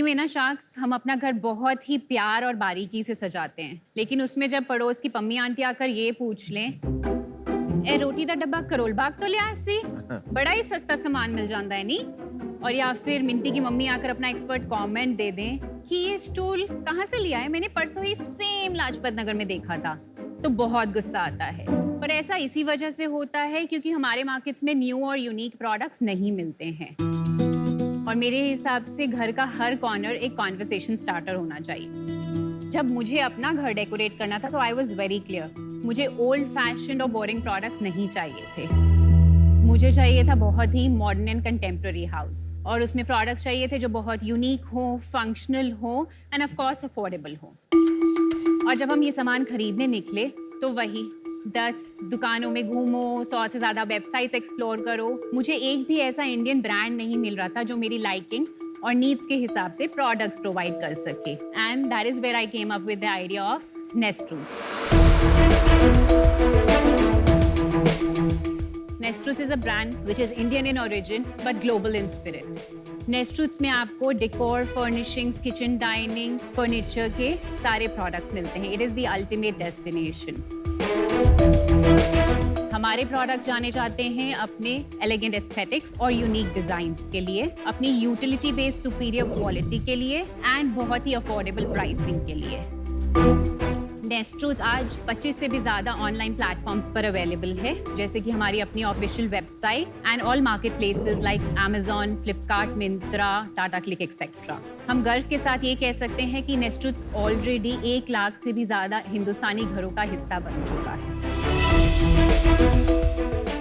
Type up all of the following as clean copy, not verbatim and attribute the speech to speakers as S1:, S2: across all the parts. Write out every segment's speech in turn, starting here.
S1: में ना शाख्स हम अपना घर बहुत ही प्यार और बारीकी से सजाते हैं, लेकिन उसमें जब पड़ोस की पम्मी आंटी आकर ये पूछ लें, ए रोटी दा डब्बा करोल बाग तो लिया सी, बड़ा ही सस्ता सामान मिल जाता है नी। और या फिर मिंटी की मम्मी आकर अपना एक्सपर्ट कमेंट दे दें कि ये स्टूल कहाँ से लिया है, मैंने परसों ही सेम लाजपत नगर में देखा था, तो बहुत गुस्सा आता है। पर ऐसा इसी वजह से होता है क्योंकि हमारे मार्केट्स में न्यू और यूनिक प्रोडक्ट्स नहीं मिलते हैं। और मेरे हिसाब से घर का हर कॉर्नर एक कॉन्वर्सेशन स्टार्टर होना चाहिए। जब मुझे अपना घर डेकोरेट करना था तो आई वॉज वेरी क्लियर, मुझे ओल्ड फैशन और बोरिंग प्रोडक्ट्स नहीं चाहिए थे। मुझे चाहिए था बहुत ही मॉडर्न एंड कंटेम्प्रेरी हाउस, और उसमें प्रोडक्ट्स चाहिए थे जो बहुत यूनिक हो, फंक्शनल हो एंड ऑफ कोर्स अफोर्डेबल हो। और जब हम ये सामान खरीदने निकले तो वही 10 दुकानों में घूमो, 100 से ज़्यादा वेबसाइट्स एक्सप्लोर करो, मुझे एक भी ऐसा इंडियन ब्रांड नहीं मिल रहा था जो मेरी लाइकिंग और नीड्स के हिसाब से प्रोडक्ट्स प्रोवाइड कर सके। And that is where I came up with the idea of nest roots. Nest Roots is a brand which is Indian in origin but global in spirit. Nest Roots में आपको decor, furnishings, kitchen, dining, furniture के सारे products मिलते हैं. It is the ultimate destination. हमारे products जाने जाते हैं अपने elegant aesthetics और unique designs के लिए, अपनी utility based superior quality के लिए and बहुत ही affordable pricing के लिए. नेस्ट रूट्स आज 25 से भी ज़्यादा ऑनलाइन प्लेटफॉर्म्स पर अवेलेबल है, जैसे कि हमारी अपनी official website and all market places like Amazon, Flipkart, Myntra, Tata click etcetera. हम गर्व के साथ ये कह सकते हैं कि नेस्ट रूट्स ऑलरेडी 1 लाख से भी ज़्यादा हिंदुस्तानी घरों का हिस्सा बन चुका है।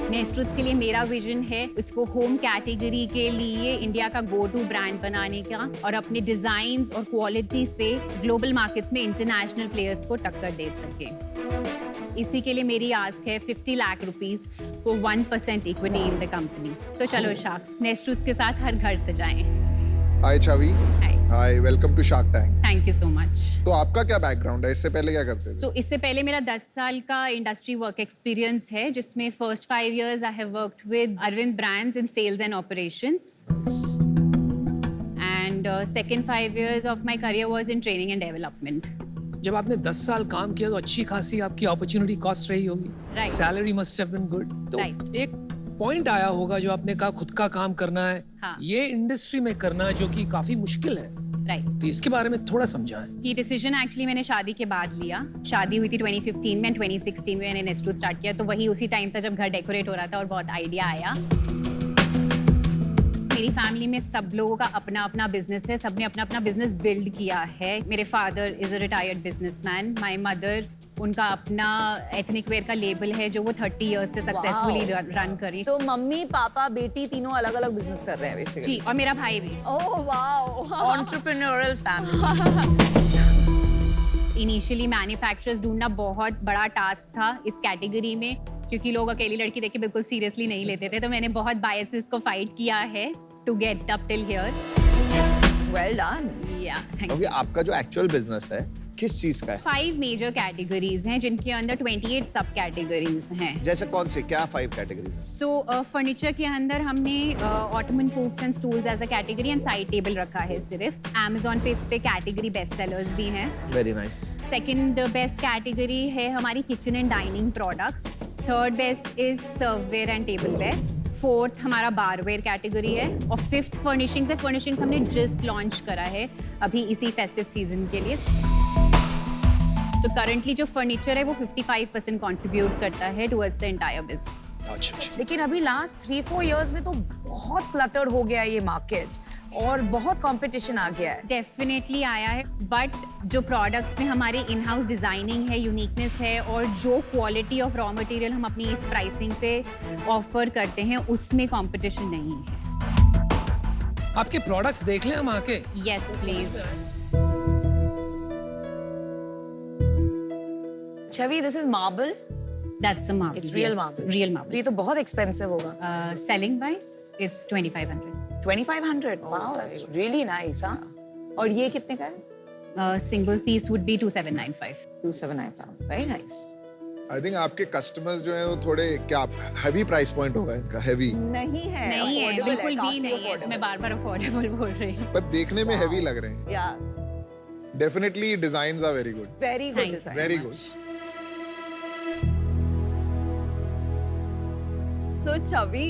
S1: नेस्ट रूट्स के लिए मेरा विजन है इसको होम कैटेगरी के लिए इंडिया का गो टू ब्रांड बनाने का, और अपने डिजाइन्स और क्वालिटी से ग्लोबल मार्केट्स में इंटरनेशनल प्लेयर्स को टक्कर दे सके। इसी के लिए मेरी आस्क है 50 lakh rupees for 1% equity in the company. तो चलो शार्क्स, नेस्ट रूट्स के साथ हर घर सजाएं।
S2: Hi Chhavi. Hi, welcome to Shark Tank.
S1: Thank you so much.
S2: तो आपका क्या बैकग्राउंड है, इससे पहले क्या करते थे?
S1: इससे पहले मेरा 10 साल का इंडस्ट्री वर्क एक्सपीरियंस है, जिसमें first 5 years I have worked with Arvind brands in sales and operations, and second 5 years of my career was in training and development.
S3: जब आपने 10 साल काम किया तो अच्छी खासी आपकी अपॉर्चुनिटी कॉस्ट रही होगी, salary must have been good. तो एक पॉइंट आया होगा जो आपने कहा खुद का काम करना है, ये इंडस्ट्री में करना है जो कि काफी मुश्किल है। तो इसके बारे में थोड़ा समझाएं।
S1: ये डिसीजन एक्चुअली मैंने शादी के बाद लिया। शादी हुई थी 2015 में, 2016 में मैंने नेस्ट रूट्स स्टार्ट किया। तो वही उसी टाइम था जब घर डेकोरेट हो रहा था और बहुत आइडिया आया। मेरी फैमिली में सब लोगों का अपना अपना बिजनेस है, सबने अपना अपना बिजनेस बिल्ड किया है। मेरे father is a retired businessman, my mother, उनका अपना एथनिक वेयर का लेबल है जो वो 30 इयर्स से सक्सेसफुली रन करी।
S4: तो मम्मी पापा बेटी तीनों अलग अलग बिजनेस कर रहे हैं बेसिकली।
S1: जी, और मेरा भाई भी।
S4: Oh wow, entrepreneurial family.
S1: Initially manufacturers ढूंढना बहुत बड़ा टास्क था इस कैटेगरी में, क्योंकि लोग अकेली लड़की देख के बिल्कुल सीरियसली नहीं लेते थे। तो मैंने बहुत बायसेस को फाइट किया है to get up till here.
S4: Well done.
S1: Yeah thank
S2: अभी आपका जो एक्चुअल बिजनेस है किस चीज का है?
S1: 5 मेजर कैटेगरीज हैं जिनके अंदर 28 सब कैटेगरीज हैं।
S2: जैसे कौन से, क्या 5 कैटेगरीज?
S1: सो फर्नीचर के अंदर हमने ottoman poufs and stools as a category and side table रखा है सिर्फ। अमेजॉन पे इस पे कैटेगरी बेस्ट सेलर्स भी हैं।
S2: Very nice.
S1: Second best category है हमारी kitchen and dining products. Third best is serveware and tableware. Fourth हमारा बारवेयर कैटेगरी है, और फिफ्थ फर्निशिंग्स है। फर्निशिंग्स हमने जस्ट लॉन्च करा है अभी इसी फेस्टिव सीजन के लिए। सो करंटली जो फर्नीचर है वो 55% कंट्रीब्यूट करता है टुवर्ड्स द एंटायर बिजनेस।
S2: अच्छा।
S4: लेकिन अभी लास्ट 3-4 years में तो बहुत क्लटर्ड हो गया है ये मार्केट, और बहुत कंपटीशन आ गया है।
S1: डेफिनेटली आया है, बट जो प्रोडक्ट्स में हमारी इन हाउस डिजाइनिंग है, यूनिकनेस है, और जो क्वालिटी ऑफ रॉ मटेरियल हम अपनी इस प्राइसिंग पे ऑफर करते हैं उसमें कंपटीशन नहीं है।
S3: आपके प्रोडक्ट्स देख लें हम आके?
S1: Yes please.
S4: Chhavi, this is marble.
S1: That's a marble.
S4: It's real
S1: yes,
S4: marble.
S1: Real marble.
S4: तो ये तो बहुत एक्सपेंसिव होगा।
S1: Selling wise, it's 2500.
S4: 2500। Wow, that's really nice. हाँ, और ये कितने का है?
S1: Single piece would be 2795.
S4: 2795। Very nice.
S2: I think आपके कस्टमर्स जो हैं वो थोड़े क्या हैवी प्राइस पॉइंट होगा इनका, हैवी
S4: नहीं है,
S1: नहीं है,
S4: affordable
S1: बिल्कुल भी
S4: काफी
S1: नहीं है।
S4: affordable।
S1: इसमें बार-बार अफोर्डेबल बोल रही हूँ।
S2: पर देखने में हैवी लग रहे हैं।
S4: Yeah
S2: definitely designs are very good,
S4: very good
S1: Thank you
S4: design.
S2: Very
S1: so
S2: good.
S1: much.
S4: So Chhavi,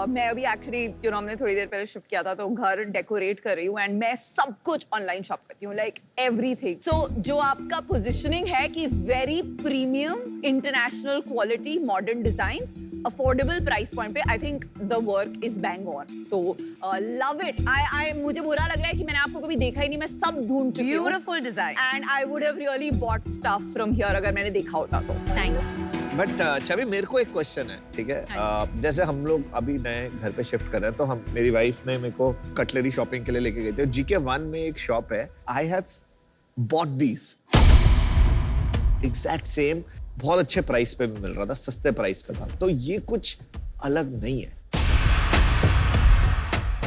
S4: मैं अभी एक्चुअली हमने थोड़ी देर पहले शिफ्ट किया था तो घर डेकोरेट कर रही हूँ एंड मैं सब कुछ ऑनलाइन शॉप करती हूँ, लाइक एवरीथिंग। सो जो आपका पोजीशनिंग है कि very premium international quality modern designs affordable price point पे, I think the work is bang on. तो लव इट। आई मुझे बुरा लग रहा है कि मैंने आपको कभी देखा ही नहीं, मैं सब ढूंढ चुकी हूँ।
S5: Beautiful design
S4: and I would have really bought stuff from here अगर मैंने देखा होता तो।
S1: Thank you.
S6: बट छवि, मेरे को एक क्वेश्चन है, ठीक है? जैसे हम लोग अभी नए घर पे शिफ्ट कर रहे हैं तो हम, मेरी वाइफ ने मेरे को कटलरी शॉपिंग के लिए लेके गई थी। GK1 में एक शॉप है, I have bought these exact same, बहुत अच्छे प्राइस पे भी मिल रहा था, सस्ते प्राइस पे था। तो ये कुछ अलग नहीं है।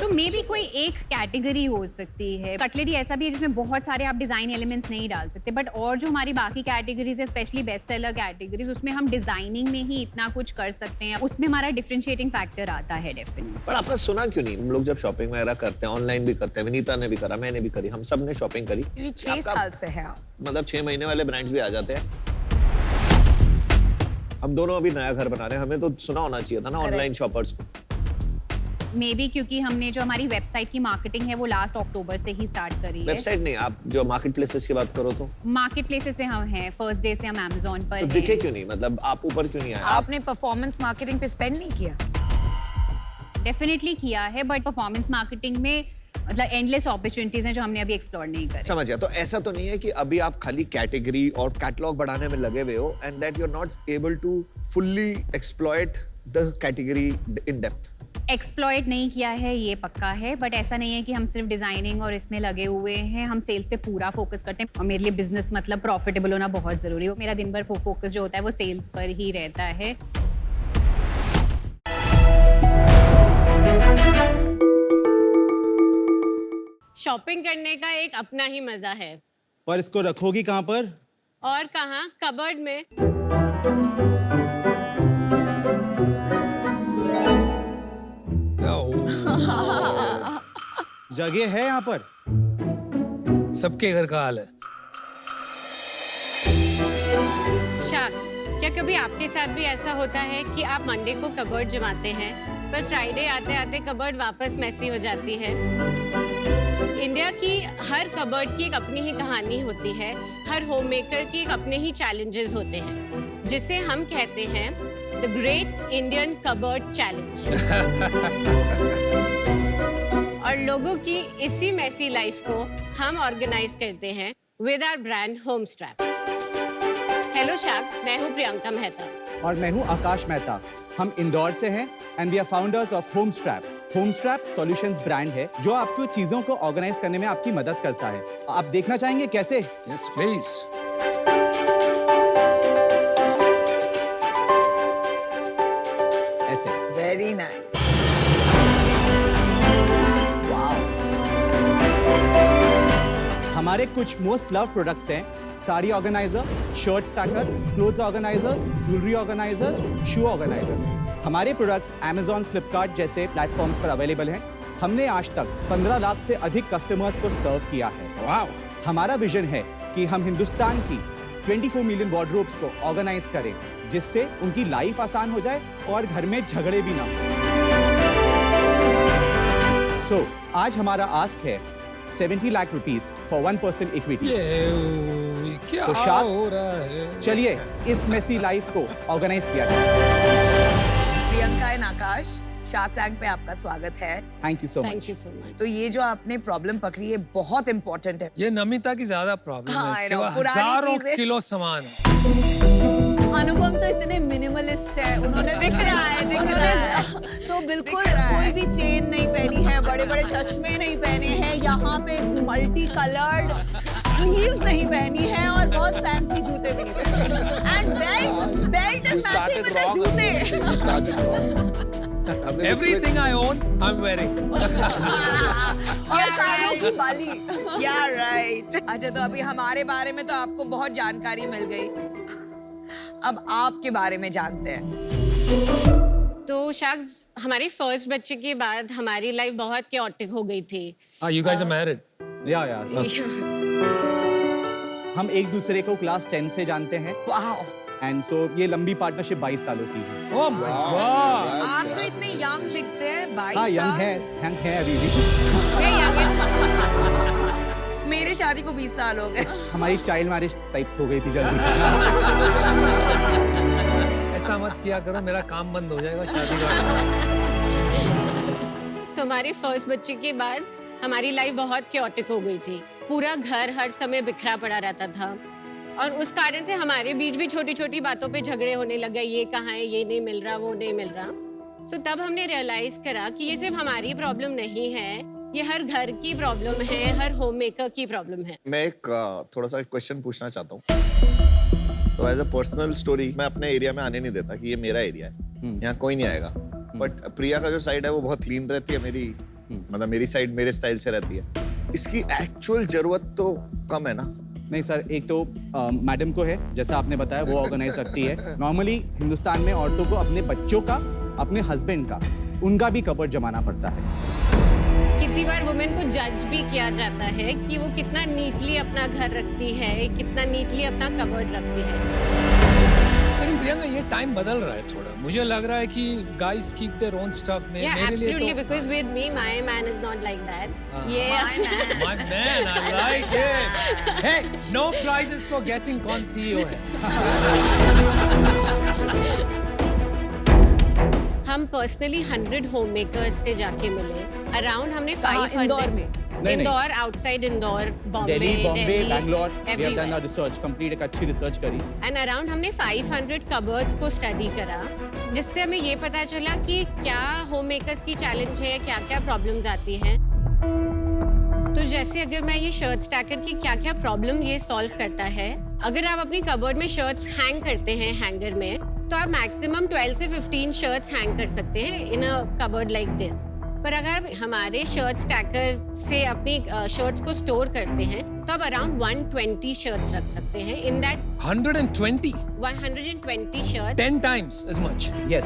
S1: तो मे बी कोई एक कैटेगरी हो सकती है। कटलरी ऐसा भी है जिसमें बहुत सारे आप डिजाइन एलिमेंट्स नहीं डाल सकते, बट और जो हमारी बाकी कैटेगरीज है, स्पेशली बेस्ट सेलर कैटेगरीज, उसमें हम डिजाइनिंग में ही इतना कुछ कर सकते हैं, उसमें हमारा डिफरेंशिएटिंग फैक्टर आता है डेफिनेटली।
S6: पर आपने सुना क्यों नहीं? हम लोग जब शॉपिंग वगैरह करते हैं, ऑनलाइन भी करते हैं, विनीता ने भी करा, मैंने भी करी, हम सब ने शॉपिंग करी।
S5: ये 6 साल से है।
S6: मतलब 6 महीने वाले ब्रांड्स भी आ जाते हैं। हम दोनों अभी नया घर बना रहे हैं, हमें तो सुना होना चाहिए था ना ऑनलाइन शॉपर्स को।
S1: मे बी क्योंकि हमने जो हमारी वेबसाइट की मार्केटिंग है वो लास्ट अक्टूबर से ही स्टार्ट करी है।
S6: वेबसाइट नहीं, आप जो मार्केट प्लेसेस की बात करो तो
S1: मार्केट प्लेसेस पे हम हैं, फर्स्ट डे से हम Amazon पर
S6: तो
S1: हैं।
S6: दिखे क्यों नहीं? मतलब आप ऊपर क्यों नहीं आए?
S5: आपने परफॉर्मेंस मार्केटिंग पे स्पेंड नहीं किया?
S1: डेफिनेटली किया है, बट परफॉर्मेंस मार्केटिंग में मतलब एंडलेस अपॉर्चुनिटीज हैं जो हमने अभी एक्सप्लोर नहीं करी।
S6: समझ गया। तो ऐसा तो नहीं है कि अभी आप खाली कैटेगरी और कैटलॉग बढ़ाने में लगे हुए हो and that you are not able to fully exploit the category in depth?
S1: Exploit नहीं किया है, ये पक्का है, बट ऐसा नहीं है कि हम सिर्फ डिजाइनिंग और इसमें लगे हुए हैं। हम सेल्स पे पूरा फोकस करते हैं और मेरे लिए बिजनेस मतलब प्रॉफिटेबल होना बहुत जरूरी है। मेरा दिन भर फोकस जो होता है वो सेल्स पर ही रहता है।
S7: शॉपिंग करने का एक अपना ही मजा है।
S8: पर इसको रखोगी कहाँ पर?
S7: और कहाँ? कबर्ड में।
S8: जगह है यहाँ पर?
S3: सबके घर का हाल है।
S7: शाक्स, क्या कभी आपके साथ भी ऐसा होता है कि आप मंडे को कबर्ड जमाते हैं पर फ्राइडे आते आते कबर्ड वापस मैसी हो जाती है? इंडिया की हर कबर्ड की एक अपनी ही कहानी होती है, हर होममेकर की एक अपने ही चैलेंजेस होते हैं, जिसे हम कहते हैं the great Indian cupboard challenge. और लोगों की इसी मैसी लाइफ को हम ऑर्गेनाइज करते हैं with our brand Homestrap. Hello sharks, मैं हूँ प्रियंका मेहता।
S8: और मैं हूँ आकाश मेहता। हम इंदौर से हैं and we are founders of Homestrap. Homestrap solutions brand है जो आपको चीजों को ऑर्गेनाइज करने में आपकी मदद करता है। आप देखना चाहेंगे कैसे?
S3: Yes please.
S8: ऐसे।
S5: Very nice.
S8: हमारे कुछ मोस्ट लव प्रोडक्ट्स हैं sari organiser, shirt stacker, clothes organisers, jewellery organisers, shoe organisers. हमारे प्रोडक्ट्स Amazon, Flipkart जैसे प्लेटफॉर्म्स पर अवेलेबल हैं। हमने आज तक 15 लाख से अधिक कस्टमर्स को सर्व किया है।
S3: वाओ।
S8: हमारा विजन है कि हम हिंदुस्तान की 24 मिलियन वार्डरोब्स को ऑर्गेनाइज करें, जिससे उनकी लाइफ आसान हो जाए और घर में झगड़े भी ना हो। सो आज हमारा आस्क है 70 लाख रुपीस फॉर 1% इक्विटी।
S3: ये क्या
S8: So, Sharks,
S3: हो रहा है?
S8: चलिए इस मेसी लाइफ को ऑर्गेनाइज किया जाए।
S5: Priyanka and Akash, shark tank पे आपका स्वागत है।
S8: Thank you so
S7: thank
S8: much.
S7: You so much.
S5: तो ये जो आपने प्रॉब्लम पकड़ी है बहुत इंपॉर्टेंट है।
S3: ये नमिता की ज्यादा प्रॉब्लम
S5: हाँ,
S3: है।
S5: I
S3: इसके
S5: know,
S3: बाद
S5: पुरानी
S3: हजारों
S5: चीजें।
S3: किलो सामान है।
S4: अनुपम तो इतने मिनिमलिस्ट है, उन्होंने
S5: दिख रहा है।
S4: तो बिल्कुल
S5: दिख रहा है।
S4: कोई भी चेन नहीं पहनी है, बड़े बड़े चश्मे नहीं पहने हैं, यहाँ पे मल्टी कलर्ड स्लीव्स नहीं पहनी है और बहुत फैंसी जूते भी नहीं पहने। And belt is matching with the जूते।
S3: Everything I own, I'm wearing.
S4: और कानों की बाली।
S5: या राइट। अच्छा, तो अभी हमारे बारे में तो आपको बहुत जानकारी मिल गई। अब आपके बारे में जानते हैं।
S7: तो शाक्स, हमारे फर्स्ट बच्चे के बाद हमारी लाइफ बहुत chaotic हो गई थी।
S3: You guys are married?
S8: या हम एक दूसरे को क्लास 10 से जानते हैं
S5: वाओ,
S8: एंड सो ये लंबी पार्टनरशिप 22 सालों की है।
S3: Oh my God!
S5: आप तो इतने यंग दिखते हैं, 22
S8: हाँ, यंग है अभी भी।
S5: मेरी शादी को 20 साल हो गए।
S8: हमारी चाइल्ड मैरिज टाइप्स हो गई थी जल्दी।
S3: ऐसा मत किया करो, मेरा काम बंद हो जाएगा शादी का।
S7: So, हमारे फर्स्ट बच्चे के बाद हमारी लाइफ बहुत chaotic हो गई थी। पूरा घर हर समय बिखरा पड़ा रहता था और उस कारण से हमारे बीच भी छोटी छोटी बातों पे झगड़े होने लगे। ये कहाँ है, ये नहीं मिल रहा, वो नहीं मिल रहा। So, तब हमने रियलाइज करा कि ये सिर्फ हमारी प्रॉब्लम नहीं है, ये हर घर की प्रॉब्लम है, हर होम मेकर की प्रॉब्लम है।
S6: मैं एक थोड़ा सा क्वेश्चन पूछना चाहता हूँ। तो एज अ पर्सनल स्टोरी मैं अपने एरिया में आने नहीं देता कि ये मेरा एरिया है, यहाँ कोई नहीं आएगा। बट प्रिया का जो साइड है वो बहुत क्लीन रहती है, मेरी मतलब मेरी साइड मेरे स्टाइल से रहती है। इसकी एक्चुअल जरूरत तो कम है ना?
S8: नहीं सर, एक तो मैडम को है, जैसा आपने बताया, वो ऑर्गेनाइज रखती है। नॉर्मली हिंदुस्तान में औरतों को अपने बच्चों का, अपने हस्बैंड का, उनका भी कबर्ड जमाना पड़ता है।
S7: कितनी बार वुमेन को जज भी किया जाता है कि वो कितना नीटली अपना घर रखती है, कितना नीटली अपना कबर्ड रखती है।
S3: लेकिन प्रियंका, ये टाइम बदल रहा है थोड़ा। मुझे लग रहा है कि guys keep their own stuff में।
S7: Yeah,
S3: मेरे लिए
S7: absolutely,
S3: तो
S7: because with me, my man is not like that. Yeah.
S3: My man, I like it. Hey, no prizes for guessing कौन CEO है।
S7: हम पर्सनली 100 होम मेकर्स से जाके मिले। अराउंड हमने 500
S4: इंदौर में?
S7: Indore, outside Indore, Bombay,
S8: Delhi, Bombay, Bangalore, we have done
S7: everywhere.
S8: Our research, complete एक अच्छी रिसर्च करी।
S7: एंड अराउंड हमने 500 कबर्ड्स को स्टडी करा, जिससे हमें ये पता चला कि क्या होम मेकर्स की चैलेंज है, क्या क्या प्रॉब्लम्स आती हैं। तो जैसे अगर मैं ये शर्ट स्टैकर की क्या क्या प्रॉब्लम ये सॉल्व करता है, अगर आप अपनी कबर्ड में शर्ट्स हैंग करते हैं हैंगर में, तो आप मैक्सिमम 12 से 15 शर्ट्स हैंग कर सकते हैं इन अ कबर्ड लाइक दिस। पर अगर हमारे शर्ट स्टैकर से अपनी शर्ट्स को स्टोर करते हैं, तो आप अराउंड 120 शर्ट्स रख सकते हैं in that
S3: 120
S7: shirts
S3: 10 times as much.
S8: Yes.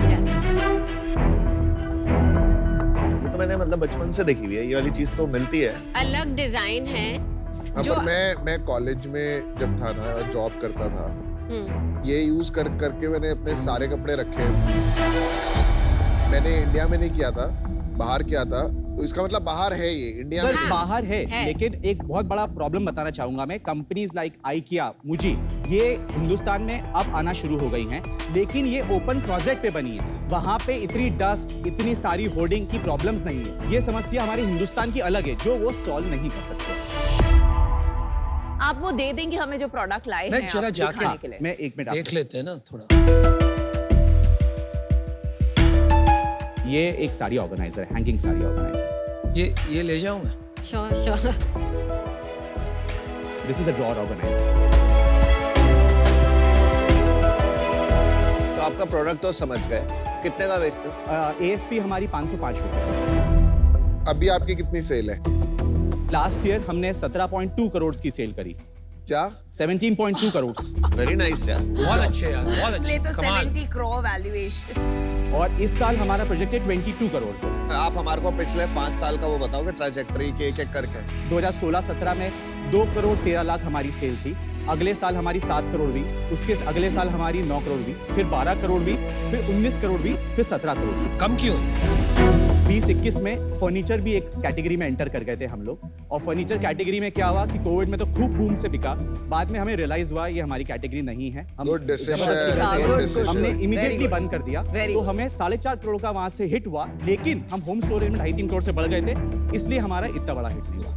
S6: तो मैंने मतलब बचपन से देखी हुई है, ये वाली चीज तो मिलती है।
S7: अलग डिजाइन है
S2: हाँ,
S7: जो
S2: पर मैं कॉलेज में जब था ना, जॉब करता था, ये यूज करके मैंने अपने सारे कपड़े रखे। मैंने इंडिया में नहीं किया था, बाहर किया था, तो इसका मतलब बाहर है ये, इंडिया में
S8: सर
S2: नहीं।
S8: बाहर है, लेकिन एक बहुत बड़ा प्रॉब्लम बताना चाहूंगा मैं। कंपनीज लाइक IKEA, मुझी, ये हिंदुस्तान में अब आना शुरू हो गई हैं, लेकिन ये ओपन क्लोजेट पे बनी है। वहाँ पे इतनी डस्ट, इतनी सारी होर्डिंग की प्रॉब्लम्स नहीं है। ये समस्या हमारी हिंदुस्तान की अलग है, जो वो सॉल्व नहीं कर सकते।
S4: आप वो दे देंगे हमें जो प्रोडक्ट लाए
S3: मैं
S4: हैं
S3: जरा
S4: आप
S3: जाके
S4: दिखाने के लिए।
S8: मैं एक मिनट
S3: देख लेते हैं ना थोड़ा।
S8: ये एक साड़ी ऑर्गेनाइजर है, हैंगिंग साड़ी ऑर्गेनाइजर।
S3: ये ले जाऊं मैं?
S7: Sure.
S8: This is a drawer organiser.
S6: तो आपका प्रोडक्ट तो समझ गए, कितने का बेचते हो?
S8: ASP हमारी 505 रुपए।
S2: अभी आपकी कितनी सेल है?
S8: लास्ट ईयर हमने 17.2 करोड़ की सेल करी।
S2: क्या?
S8: 17.2 करोड़।
S6: वेरी नाइस यार,
S3: बहुत अच्छे यार, बहुत
S5: इसलिए
S3: अच्छे।
S5: तो
S3: कमाल।
S5: 70 करोड़ वैल्यूएशन।
S8: और इस साल हमारा प्रोजेक्ट है 22 करोड़ से।
S6: आप हमारे को पिछले 5 साल का वो बताओगे ट्रैजेक्टरी के एक एक करके?
S8: 2016-17 में 2 करोड़ 13 लाख हमारी सेल थी। अगले साल हमारी 7 करोड़ हुई, उसके अगले साल हमारी 9 करोड़ हुई, फिर 12 करोड़ हुई, फिर 19 करोड़ हुई, फिर 17 करोड़ हुई।
S3: कम क्यों?
S8: 20-21 में फर्नीचर भी एक कैटेगरी में एंटर कर गए थे हम लोग। और फर्नीचर कैटेगरी में क्या हुआ कि कोविड में तो खूब बूम से बिका, बाद में हमें रियलाइज हुआ ये हमारी कैटेगरी नहीं है। हम
S2: Good decision,
S8: जबरदस्ती
S4: good
S8: करके
S4: decision.
S8: हमने
S4: Very
S8: इमीडिएटली
S4: good.
S8: बंद कर दिया।
S4: Very
S8: तो
S4: good.
S8: हमें 4.5 करोड़ का वहां से हिट हुआ, लेकिन हम होम स्टोरेज में 2.5-3 करोड़ से बढ़ गए थे, इसलिए हमारा इतना बड़ा हिट नहीं हुआ।